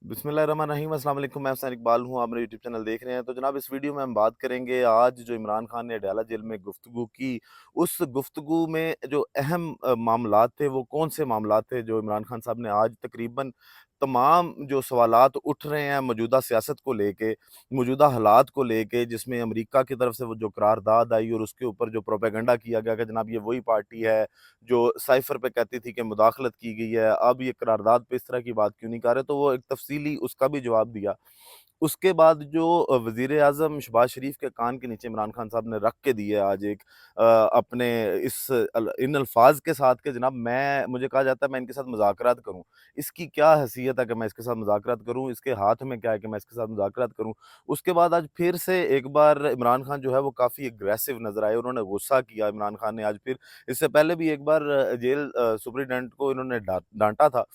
बिस्मिल्लाहिर्रहमानिर्रहीम, अस्सलाम वालेकुम। मैं हुसैन इकबाल हूँ, आप मेरा यूट्यूब चैनल देख रहे हैं। तो जनाब, इस वीडियो में हम बात करेंगे आज जो इमरान खान ने अडयाला जेल में गुफ्तगू की, उस गुफ्तगू में जो अहम मामलात थे, वो कौन से मामलात थे जो इमरान खान साहब ने आज तकरीबन तमाम जो सवालात उठ रहे हैं मौजूदा सियासत को लेके, मौजूदा हालात को लेके, जिसमें अमेरिका की तरफ से वो जो करारदाद आई और उसके ऊपर जो प्रोपेगेंडा किया गया कि जनाब ये वही पार्टी है जो साइफ़र पे कहती थी कि मुदाखलत की गई है, अब ये करारदाद पे इस तरह की बात क्यों नहीं कर रहे? तो वो एक तफ़सीली उसका भी जवाब दिया। उसके बाद जो वज़ीर-ए-आज़म शहबाज़ शरीफ के कान के नीचे इमरान खान साहब ने रख के दी है आज एक अपने इस इन अल्फ़ाज़ के साथ कि जनाब मुझे कहा जाता है मैं इनके साथ मुज़ाकरात करूँ। इसकी क्या हैसियत है कि मैं इसके साथ मुज़ाकरात करूँ? इसके हाथ में क्या है कि मैं इसके साथ मुज़ाकरात करूँ? उसके बाद आज फिर से एक बार इमरान खान जो है वो काफ़ी एग्रेसिव नज़र आए, उन्होंने गुस्सा किया इमरान खान ने आज फिर। इससे पहले भी एक बार जेल सुपरिटेंडेंट को इन्होंने डाँटा था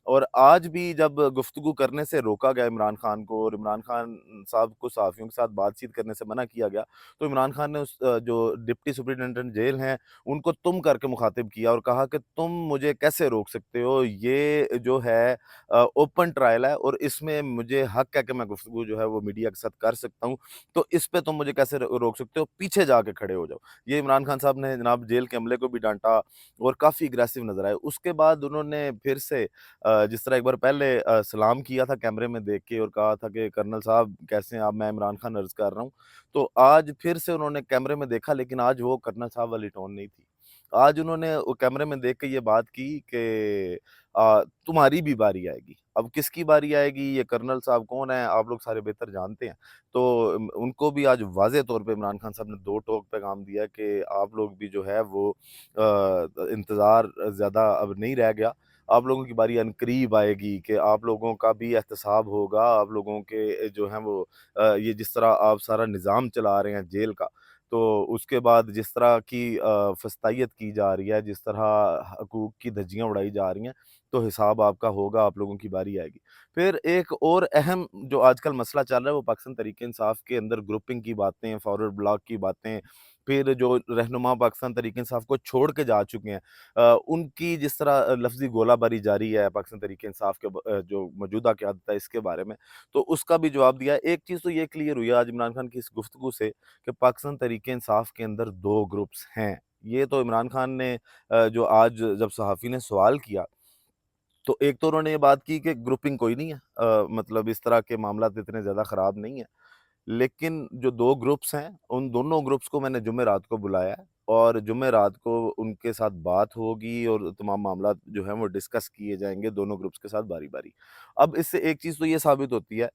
और आज भी जब गुफ्तगू करने से रोका गया इमरान खान को और इमरान खान साहब को सहाफ़ियों के साथ बातचीत करने से मना किया गया, तो इमरान खान ने जो डिप्टी सुपरिटेंडेंट जेल हैं, उनको तुम करके मुखातिब किया और कहा कि तुम मुझे कैसे रोक सकते हो? ये जो है ओपन ट्रायल है और इसमें मुझे हक है कि मैं गुफ्तगू जो है वो मीडिया के साथ कर सकता हूँ, तो इस पे तुम मुझे कैसे रोक सकते हो? पीछे जाके खड़े हो जाओ। ये इमरान खान साहब ने जनाब जेल के अमले को भी डाँटा और काफ़ी एग्रेसिव नज़र आए। उसके बाद उन्होंने फिर से जिस तरह एक बार पहले सलाम किया था कैमरे में देख के और कहा था कि कर्नल साहब कैसे हैं आप? मैं इमरान खान अर्ज़ कर रहा हूँ। तो आज फिर से उन्होंने कैमरे में देखा, लेकिन आज वो कर्नल साहब वाली टोन नहीं थी। आज उन्होंने वो कैमरे में देख के ये बात की कि तुम्हारी भी बारी आएगी। अब किसकी बारी आएगी? ये कर्नल साहब कौन हैं? आप लोग सारे बेहतर जानते हैं। तो उनको भी आज वाज़ेह तौर पे इमरान खान साहब ने दो टोक पैगाम दिया कि आप लोग भी जो है वो इंतज़ार ज़्यादा अब नहीं रह गया। आप लोगों की बारी अनकरीब आएगी कि आप लोगों का भी एहतसाब होगा, आप लोगों के जो हैं वो ये जिस तरह आप सारा निज़ाम चला रहे हैं जेल का, तो उसके बाद जिस तरह की फस्तायत की जा रही है, जिस तरह हकूक़ की धज्जियाँ उड़ाई जा रही हैं, तो हिसाब आपका होगा, आप लोगों की बारी आएगी। फिर एक और अहम जो आजकल मसला चल रहा है, वो पाकिस्तान तहरीक-ए-इंसाफ के अंदर ग्रुपिंग की बातें, फॉरवर्ड ब्लॉक की बातें, फिर जो रहनुमा पाकिस्तान तहरीक-ए-इंसाफ को छोड़ के जा चुके हैं, उनकी जिस तरह लफ्ज़ी गोलाबारी जारी है पाकिस्तान तहरीक-ए-इंसाफ के जो मौजूदा क़यादत है इसके बारे में, तो उसका भी जवाब दिया। एक चीज़ तो ये क्लियर हुई है आज इमरान खान की इस गुफ्तगू से कि पाकिस्तान तहरीक-ए-इंसाफ के अंदर 2 ग्रुप्स हैं। ये तो इमरान खान ने जो आज जब सहाफ़ी ने सवाल किया, तो एक तो उन्होंने ये बात की कि ग्रुपिंग कोई नहीं है, मतलब इस तरह के मामलात इतने ज़्यादा ख़राब नहीं हैं। लेकिन जो 2 ग्रुप्स हैं, उन दोनों ग्रुप्स को मैंने जुमेरात को बुलाया है और जुमेरात को उनके साथ बात होगी और तमाम मामलात जो हैं वो डिस्कस किए जाएँगे दोनों ग्रुप्स के साथ बारी-बारी। अब इससे एक चीज़ तो ये साबित होती है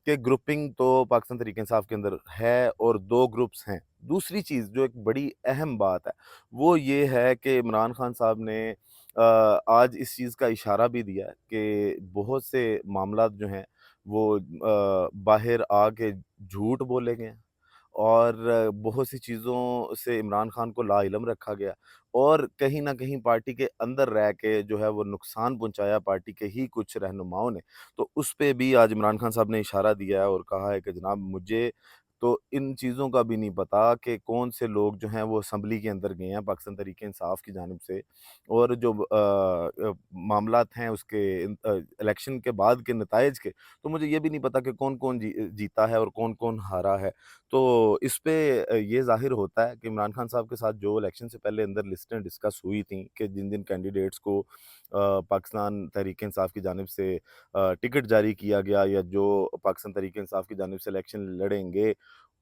कि ग्रुपिंग तो पाकिस्तान तहरीक-ए-इंसाफ के अंदर है और 2 ग्रुप्स हैं। दूसरी चीज़ जो एक बड़ी अहम बात है, वो ये है कि इमरान खान साहब ने आज इस चीज़ का इशारा भी दिया है कि बहुत से मामलात जो हैं वो बाहर आके झूठ बोले गए हैं और बहुत सी चीज़ों से इमरान खान को लाइलम रखा गया और कहीं न कहीं पार्टी के अंदर रह के जो है वो नुकसान पहुँचाया पार्टी के ही कुछ रहनुमाओं ने। तो उस पे भी आज इमरान खान साहब ने इशारा दिया है और कहा है कि जनाब मुझे तो इन चीज़ों का भी नहीं पता कि कौन से लोग जो हैं वो असेंबली के अंदर गए हैं पाकिस्तान तहरीक-ए-इंसाफ की जानिब से और जो मामलात हैं उसके इलेक्शन के बाद के नताइज के, तो मुझे ये भी नहीं पता कि कौन-कौन जीता है और कौन-कौन हारा है। तो इस पे ये ज़ाहिर होता है कि इमरान खान साहब के साथ जो इलेक्शन से पहले अंदर लिस्टें डिस्कस हुई थी कि जिन-जिन कैंडिडेट्स को पाकिस्तान तहरीक-ए-इंसाफ की जानिब से टिकट जारी किया गया या जो पाकिस्तान तहरीक-ए-इंसाफ की जानिब से इलेक्शन लड़ेंगे,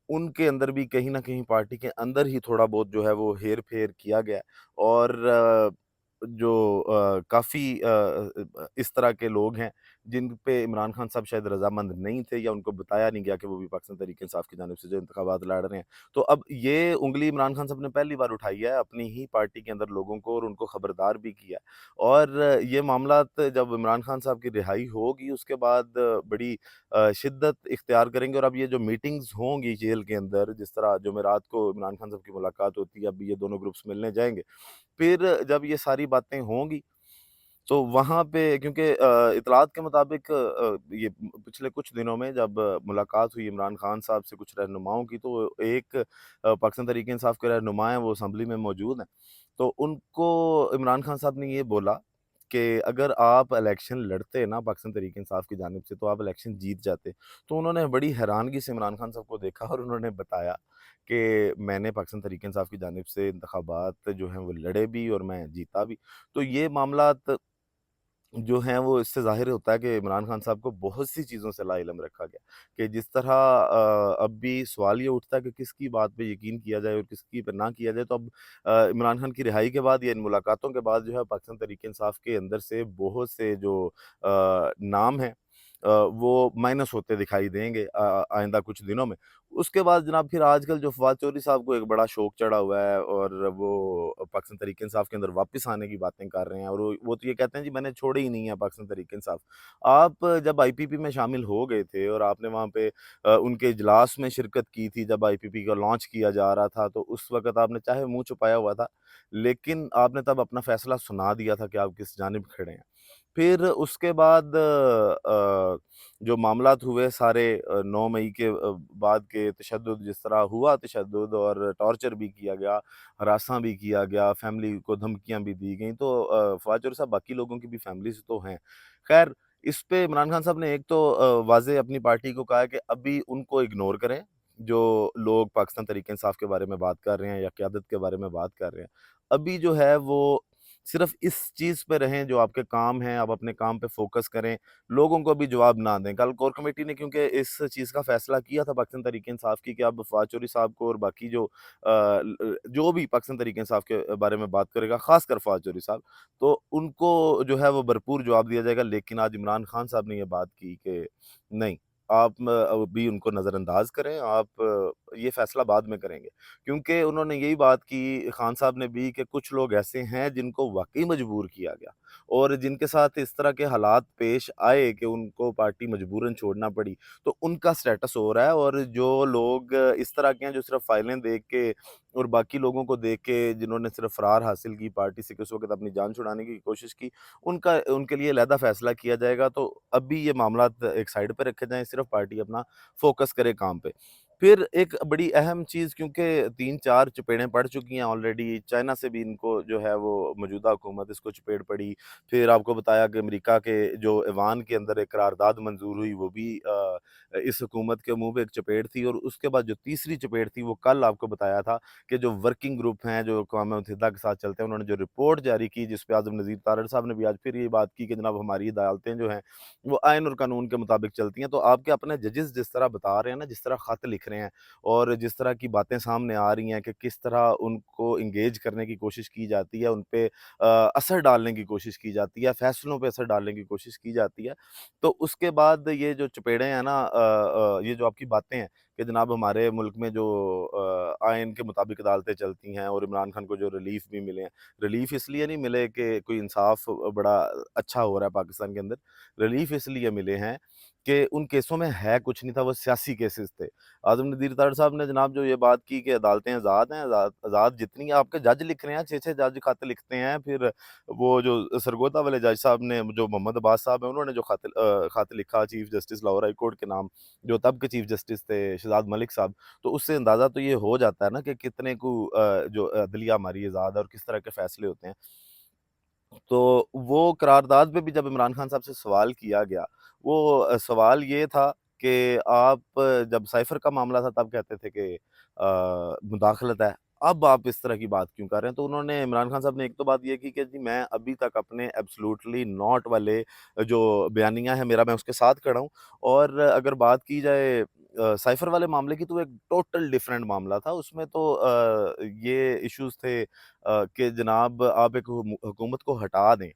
उनके अंदर भी कहीं न कहीं पार्टी के अंदर ही थोड़ा बहुत जो है वो हेर-फेर किया गया और जो काफ़ी इस तरह के लोग हैं, जिन पे इमरान खान साहब शायद रज़ामंद नहीं थे या उनको बताया नहीं गया कि वो भी पाकिस्तान तहरीक-ए-इंसाफ की जानिब से जो इंतखाबात लड़ रहे हैं। तो अब ये उँगली इमरान खान साहब ने पहली बार उठाई है अपनी ही पार्टी के अंदर लोगों को और उनको खबरदार भी किया है। और ये मामलात जब इमरान खान साहब की रिहाई होगी उसके बाद बड़ी शिद्दत इख्तियार करेंगे और अब ये जो मीटिंग्स होंगी जेल के अंदर, जिस तरह जुमेरात को इमरान खान साहब की मुलाकात होती है, अब ये दोनों ग्रुप्स मिलने जाएँगे। फिर जब ये सारी बातें होंगी, तो वहाँ पे क्योंकि इत्तलात के मुताबिक ये पिछले कुछ दिनों में जब मुलाकात हुई इमरान खान साहब से कुछ रहनुमाओं की, तो एक पाकिस्तान तहरीक-ए-इंसाफ के रहनुमा हैं, वो असेंबली में मौजूद हैं। तो उनको इमरान खान साहब ने ये बोला کہ اگر آپ الیکشن لڑتے نا پاکستان تحریک انصاف کی جانب سے تو آپ الیکشن جیت جاتے۔ تو انہوں نے بڑی حیرانگی سے عمران خان صاحب کو دیکھا اور انہوں نے بتایا کہ میں نے پاکستان تحریک انصاف کی جانب سے انتخابات جو ہیں وہ لڑے بھی اور میں جیتا بھی۔ تو یہ معاملات جو ہیں وہ اس سے ظاہر ہوتا ہے کہ عمران خان صاحب کو بہت سی چیزوں سے لا علم رکھا گیا، کہ جس طرح اب بھی سوال یہ اٹھتا ہے کہ کس کی بات پہ یقین کیا جائے اور کس کی پہ نہ کیا جائے۔ تو اب عمران خان کی رہائی کے بعد یا ان ملاقاتوں کے بعد جو ہے پاکستان تحریک انصاف کے اندر سے بہت سے جو نام ہیں وہ مائنس ہوتے دکھائی دیں گے آئندہ کچھ دنوں میں۔ اس کے بعد جناب پھر آج کل جو فواد چودھری صاحب کو ایک بڑا شوق چڑھا ہوا ہے اور وہ پاکستان تحریک انصاف کے اندر واپس آنے کی باتیں کر رہے ہیں، اور وہ تو یہ کہتے ہیں جی میں نے چھوڑے ہی نہیں ہے پاکستان تحریک انصاف۔ آپ جب آئی پی پی میں شامل ہو گئے تھے اور آپ نے وہاں پہ ان کے اجلاس میں شرکت کی تھی جب آئی پی پی کا لانچ کیا جا رہا تھا، تو اس وقت آپ نے چاہے منہ چھپایا ہوا تھا لیکن آپ نے تب اپنا فیصلہ سنا دیا تھا کہ آپ کس جانب کھڑے ہیں۔ پھر اس کے بعد جو معاملات ہوئے سارے 9 مئی کے بعد کے تشدد جس طرح ہوا تشدد اور ٹارچر بھی کیا گیا، ہراساں بھی کیا گیا، فیملی کو دھمکیاں بھی دی گئیں، تو فواد چودھری صاحب باقی لوگوں کی بھی فیملیز تو ہیں۔ خیر اس پہ عمران خان صاحب نے ایک تو واضح اپنی پارٹی کو کہا ہے کہ ابھی ان کو اگنور کریں جو لوگ پاکستان تحریک انصاف کے بارے میں بات کر رہے ہیں یا قیادت کے بارے میں بات کر رہے ہیں۔ ابھی جو ہے وہ صرف اس چیز پہ رہیں جو آپ کے کام ہیں، آپ اپنے کام پہ فوکس کریں، لوگوں کو بھی جواب نہ دیں۔ کل کور کمیٹی نے کیونکہ اس چیز کا فیصلہ کیا تھا پاکستان تحریک انصاف کی کہ اب فواد چودھری صاحب کو اور باقی جو بھی پاکستان تحریک انصاف کے بارے میں بات کرے گا، خاص کر فواد چودھری صاحب، تو ان کو جو ہے وہ بھرپور جواب دیا جائے گا۔ لیکن آج عمران خان صاحب نے یہ بات کی کہ نہیں، آپ بھی ان کو نظر انداز کریں، آپ یہ فیصلہ بعد میں کریں گے، کیونکہ انہوں نے یہی بات کی خان صاحب نے بھی کہ کچھ لوگ ایسے ہیں جن کو واقعی مجبور کیا گیا اور جن کے ساتھ اس طرح کے حالات پیش آئے کہ ان کو پارٹی مجبوراً چھوڑنا پڑی، تو ان کا سٹیٹس ہو رہا ہے۔ اور جو لوگ اس طرح کے ہیں جو صرف فائلیں دیکھ کے اور باقی لوگوں کو دیکھ کے جنہوں نے صرف فرار حاصل کی پارٹی سے کہ اس وقت اپنی جان چھڑانے کی کوشش کی، ان کے لیے علیحدہ فیصلہ کیا جائے گا۔ تو ابھی یہ معاملات ایک سائڈ پہ رکھے جائیں، صرف پارٹی اپنا فوکس کرے کام پہ۔ پھر ایک بڑی اہم چیز، کیونکہ 3-4 چپیڑیں پڑ چکی ہیں آلریڈی، چائنا سے بھی ان کو جو ہے وہ موجودہ حکومت اس کو چپیڑ پڑی، پھر آپ کو بتایا کہ امریکہ کے جو ایوان کے اندر ایک قرارداد منظور ہوئی وہ بھی اس حکومت کے منہ پہ ایک چپیڑ تھی، اور اس کے بعد جو تیسری چپیڑ تھی وہ کل آپ کو بتایا تھا کہ جو ورکنگ گروپ ہیں جو اقوام متحدہ کے ساتھ چلتے ہیں، انہوں نے جو رپورٹ جاری کی جس پہ اعظم نذیر تارڑ صاحب نے بھی آج پھر یہ بات کی کہ جناب ہماری عدالتیں جو ہیں وہ آئین اور قانون کے مطابق چلتی ہیں۔ تو آپ کے اپنے ججز جس طرح بتا رہے ہیں نا، جس طرح خط لکھ رہے ہیں اور جس طرح کی باتیں سامنے آ رہی ہیں کہ کس طرح ان کو انگیج کرنے کی کوشش کی جاتی ہے، ان پہ اثر ڈالنے کی کوشش کی جاتی ہے، فیصلوں پہ اثر ڈالنے کی کوشش کی جاتی ہے، تو اس کے بعد یہ جو چپیڑیں ہیں نا، یہ جو آپ کی باتیں ہیں کہ جناب ہمارے ملک میں جو آئین کے مطابق عدالتیں چلتی ہیں اور عمران خان کو جو ریلیف بھی ملے ہیں، ریلیف اس لیے نہیں ملے کہ کوئی انصاف بڑا اچھا ہو رہا ہے پاکستان کے اندر، ریلیف اس لیے ملے ہیں کہ ان کیسوں میں ہے کچھ نہیں تھا، وہ سیاسی کیسز تھے۔ اعظم ندیر تارڑ صاحب نے جناب جو یہ بات کی کہ عدالتیں آزاد ہیں، آزاد جتنی آپ کے جج لکھ رہے ہیں، 6 جج خط لکھتے ہیں، پھر وہ جو سرگودا والے جج صاحب نے جو محمد عباس صاحب ہیں انہوں نے جو خط لکھا chief justice Lahore high court کے نام، جو تب کے چیف جسٹس تھے شہزاد ملک صاحب، تو اس سے اندازہ تو یہ ہو جاتا ہے نا کہ کتنے کو جو عدلیہ ہماری آزاد ہے اور کس طرح کے فیصلے ہوتے ہیں۔ تو وہ قرارداد پہ بھی جب عمران خان صاحب سے سوال کیا گیا، وہ سوال یہ تھا کہ آپ جب سائفر کا معاملہ تھا تب کہتے تھے کہ مداخلت ہے، اب آپ اس طرح کی بات کیوں کر رہے ہیں؟ تو انہوں نے عمران خان صاحب نے ایک تو بات یہ کی کہ جی میں ابھی تک اپنے ایبسلوٹلی ناٹ والے جو بیانیہ ہے میرا، میں اس کے ساتھ کھڑا ہوں، اور اگر بات کی جائے سائفر والے معاملے کی تو ایک ٹوٹل ڈیفرنٹ معاملہ تھا، اس میں تو یہ ایشوز تھے کہ جناب آپ ایک حکومت کو ہٹا دیں،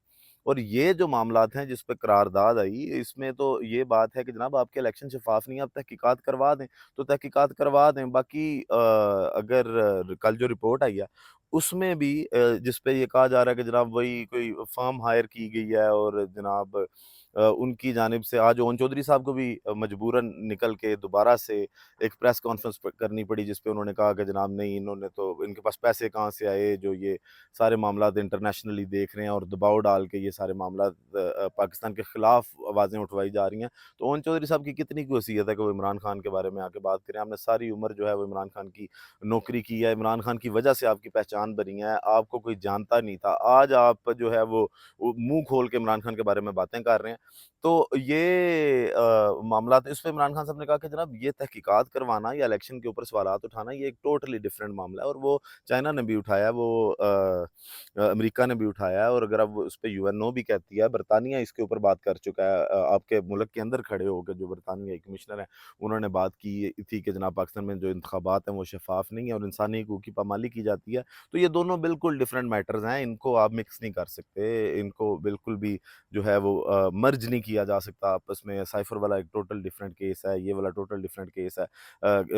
اور یہ جو معاملات ہیں جس پہ قرارداد آئی، اس میں تو یہ بات ہے کہ جناب آپ کے الیکشن شفاف نہیں ہیں، آپ تحقیقات کروا دیں تو تحقیقات کروا دیں۔ باقی اگر کل جو رپورٹ آئی ہے اس میں بھی جس پہ یہ کہا جا رہا ہے کہ جناب وہی کوئی فرم ہائر کی گئی ہے اور جناب उनकी जानिब से आज ओवन चौधरी साहब को भी मजबूरन निकल के दोबारा से एक प्रेस कॉन्फ्रेंस करनी पड़ी, जिस पे उन्होंने कहा कि जनाब नहीं, इन्होंने तो, इनके पास पैसे कहाँ से आए जो ये सारे मामलात इंटरनेशनली देख रहे हैं और दबाव डाल के ये सारे मामलात पाकिस्तान के खिलाफ आवाज़ें उठवाई जा रही हैं। तो ओवन चौधरी साहब की कितनी की वसीयत है कि वो इमरान खान के बारे में आके बात करें। आपने सारी उम्र जो है वो इमरान खान की नौकरी की है, इमरान खान की वजह से आपकी पहचान बनी है, आपको कोई जानता नहीं था। आज आप जो है वो मुँह खोल के इमरान खान के बारे में बातें कर रहे हैं। तो ये मामलात इस पे इमरान खान साहब ने कहा कि जनाब ये तहकीकात करवाना या इलेक्शन के ऊपर सवालात उठाना ये एक टोटली डिफरेंट मामला है, और वो चाइना ने भी उठाया है, वो अमेरिका ने भी उठाया है, और अगर अब उस पे यूएनओ भी कहती है, बरतानिया इसके ऊपर बात कर चुका है। आपके मुल्क के अंदर खड़े होकर जो बरतानवी हाई कमिश्नर हैं, उन्होंने बात की थी कि जनाब पाकिस्तान में जो इंतखाबात हैं वो शफ़ाफ़ नहीं है और इंसानी हकूक़ की पामाली की जाती है। तो ये दोनों बिल्कुल डिफरेंट मैटर्स हैं, इनको आप मिक्स नहीं कर सकते, इनको बिल्कुल भी जो है वो मर्ज नहीं किया जा सकता आपस में। साइफर वाला एक टोटल डिफरेंट केस है, ये वाला टोटल डिफरेंट केस है,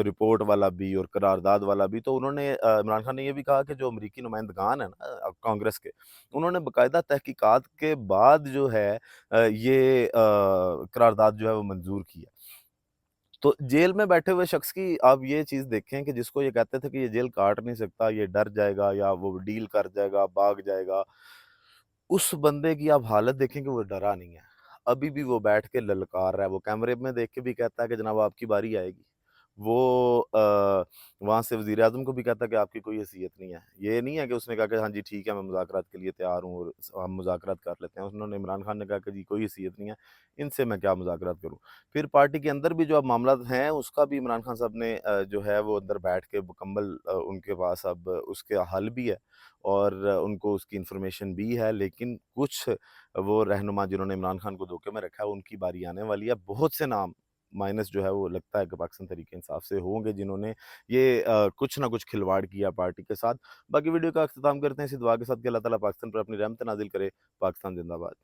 रिपोर्ट वाला भी और करारदाद वाला भी। तो उन्होंने इमरान खान ने ये भी कहा कि जो अमरीकी नुमाइंदगान है ना कांग्रेस के, उन्होंने बाकायदा तहकीकात के बाद जो है ये करारदाद जो है वो मंजूर की है। तो जेल में बैठे हुए शख्स की आप ये चीज़ देखें कि जिसको ये कहते थे कि ये जेल काट नहीं सकता, ये डर जाएगा या वो डील कर जाएगा, भाग जाएगा, उस बंदे की आप हालत देखें कि वो डरा नहीं है। अभी भी वो बैठ के ललकार रहा है, वो कैमरे में देख के भी कहता है कि जनाब आपकी बारी आएगी। वो वहाँ से वज़ीर-ए-आज़म को भी कहता है कि आपकी कोई हैसियत नहीं है। ये नहीं है कि उसने कहा कि हाँ जी ठीक है, मैं मुज़ाकरात के लिए तैयार हूँ और हम मुज़ाकरात कर लेते हैं। उन्होंने इमरान खान ने कहा कि जी कोई हैसियत नहीं है, इनसे मैं क्या मुज़ाकरात करूँ। फिर पार्टी के अंदर भी जो अब मामलात हैं, उसका भी इमरान खान साहब ने जो है वो अंदर बैठ के मुकम्मल उनके पास अब उसके हल भी है और उनको उसकी इन्फॉर्मेशन भी है, लेकिन कुछ वो रहनुमा जिन्होंने इमरान खान को धोखे में रखा है, उनकी बारी आने वाली है। बहुत से नाम माइनस जो है वो लगता है कि पाकिस्तान तहरीक-ए-इंसाफ से होंगे जिन्होंने ये कुछ ना कुछ खिलवाड़ किया पार्टी के साथ। बाकी वीडियो का अख्तिताम करते हैं इसी दुआ के साथ कि अल्लाह ताला पाकिस्तान पर अपनी रहमत नाज़िल करे। पाकिस्तान ज़िंदाबाद।